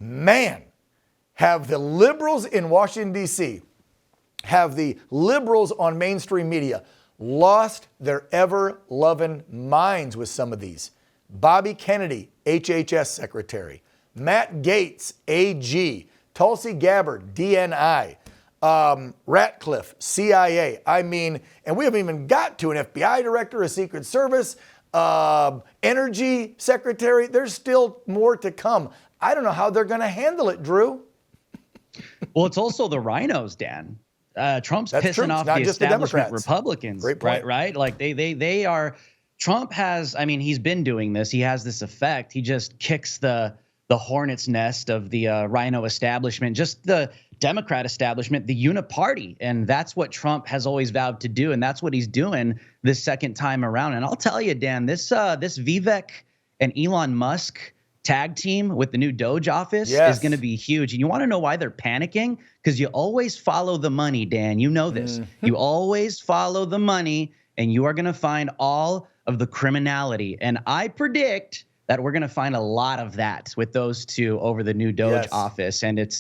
Man, have the liberals in Washington, D.C., have the liberals on mainstream media lost their ever-loving minds with some of these. Bobby Kennedy, HHS Secretary. Matt Gaetz, AG. Tulsi Gabbard, DNI. Ratcliffe, CIA. I mean, and we haven't even got to an FBI director, a Secret Service, Energy Secretary. There's still more to come. I don't know how they're going to handle it, Drew. Well, it's also the rhinos, Dan. Trump's That's pissing true. off Not the just the establishment Democrats. Republicans, Great point. right? Like they are. Trump has. I mean, he's been doing this. He has this effect. He just kicks the hornet's nest of the rhino establishment, just the Democrat establishment, the uniparty, and that's what Trump has always vowed to do, and that's what he's doing this second time around. And I'll tell you, Dan, this Vivek and Elon Musk tag team with the new Doge office is going to be huge. And you want to know why they're panicking? Because you always follow the money, Dan. You know this. You always follow the money, and you are going to find all of the criminality. And I predict that we're going to find a lot of that with those two over the new Doge office. And it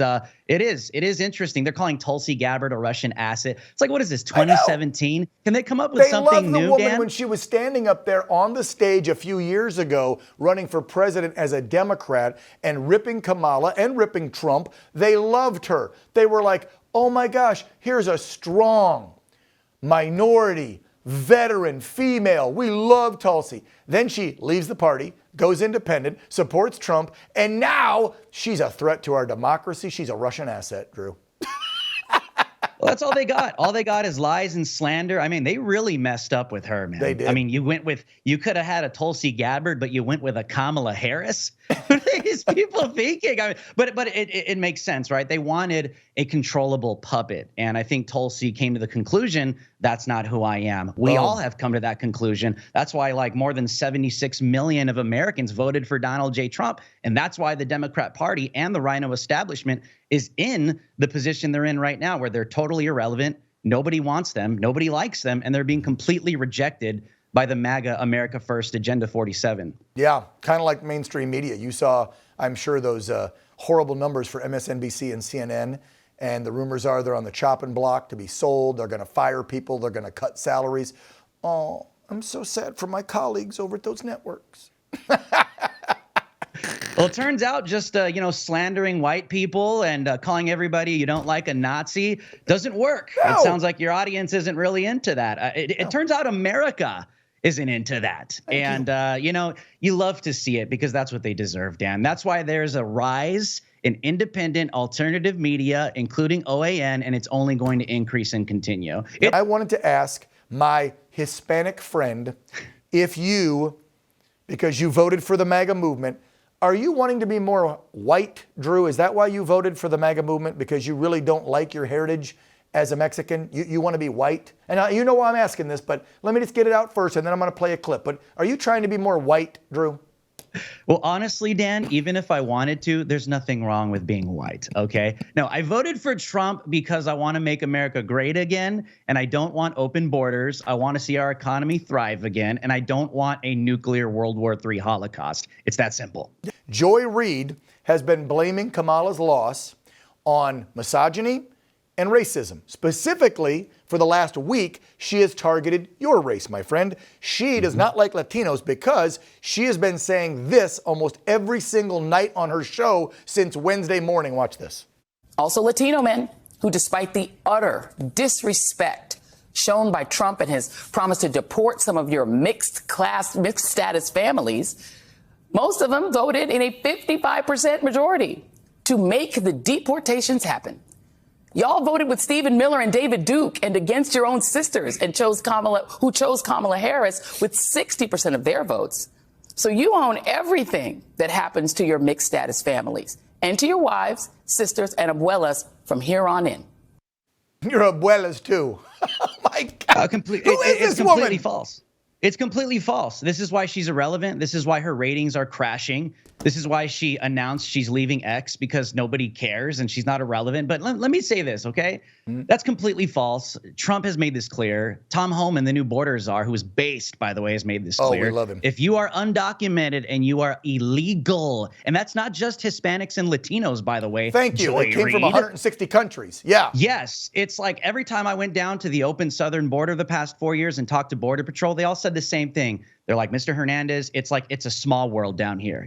is interesting. They're calling Tulsi Gabbard a Russian asset. It's like, what is this, 2017? Can they come up with something new, Dan? They loved the woman when she was standing up there on the stage a few years ago running for president as a Democrat and ripping Kamala and ripping Trump. They loved her. They were like, oh my gosh, here's a strong minority, veteran, female. We love Tulsi. Then she leaves the party, goes independent, supports Trump, and now she's a threat to our democracy. She's a Russian asset, Drew. Well, that's all they got. All they got is lies and slander. I mean, they really messed up with her, man. They did. I mean, you could have had a Tulsi Gabbard, but you went with a Kamala Harris. What are these people thinking? I mean, but it makes sense, right? They wanted a controllable puppet, and I think Tulsi came to the conclusion that's not who I am. We all have come to that conclusion. That's why like more than 76 million of Americans voted for Donald J. Trump, and that's why the Democrat Party and the rhino establishment is in the position they're in right now, where they're totally irrelevant. Nobody wants them. Nobody likes them. And they're being completely rejected by the MAGA America First Agenda 47. Yeah, kind of like mainstream media. You saw, I'm sure, those horrible numbers for MSNBC and CNN. And the rumors are they're on the chopping block to be sold. They're going to fire people. They're going to cut salaries. Oh, I'm so sad for my colleagues over at those networks. Well, it turns out just, slandering white people and calling everybody you don't like a Nazi doesn't work. No. It sounds like your audience isn't really into that. It turns out America isn't into that. You love to see it because that's what they deserve, Dan. That's why there's a rise in independent alternative media, including OAN, and it's only going to increase and continue. I wanted to ask my Hispanic friend if you, because you voted for the MAGA movement, are you wanting to be more white, Drew? Is that why you voted for the MAGA movement? Because you really don't like your heritage as a Mexican? You want to be white? And you know why I'm asking this, but let me just get it out first, and then I'm going to play a clip. But are you trying to be more white, Drew? Well, honestly, Dan, even if I wanted to, there's nothing wrong with being white, okay? No, I voted for Trump because I want to make America great again, and I don't want open borders. I want to see our economy thrive again, and I don't want a nuclear World War III Holocaust. It's that simple. Joy Reid has been blaming Kamala's loss on misogyny and racism. Specifically, for the last week, she has targeted your race, my friend. She does not like Latinos because she has been saying this almost every single night on her show since Wednesday morning. Watch this. Also Latino men who, despite the utter disrespect shown by Trump and his promise to deport some of your mixed status families, most of them voted in a 55% majority to make the deportations happen. Y'all voted with Stephen Miller and David Duke and against your own sisters and chose Kamala Harris with 60% of their votes. So you own everything that happens to your mixed status families and to your wives, sisters, and abuelas from here on in. Your abuelas too. Oh my God. It's completely false. It's completely false. This is why she's irrelevant. This is why her ratings are crashing. This is why she announced she's leaving X, because nobody cares and she's not irrelevant. But let me say this, okay? That's completely false. Trump has made this clear. Tom Homan, the new border czar, who is based, by the way, has made this clear. Oh, we love him. If you are undocumented and you are illegal, and that's not just Hispanics and Latinos, by the way. Thank you. Joy It came from Reid. 160 countries. Yeah. Yes, it's like every time I went down to the open southern border the past 4 years and talked to Border Patrol, they all said the same thing. They're like, Mr. Hernandez, it's like it's a small world down here.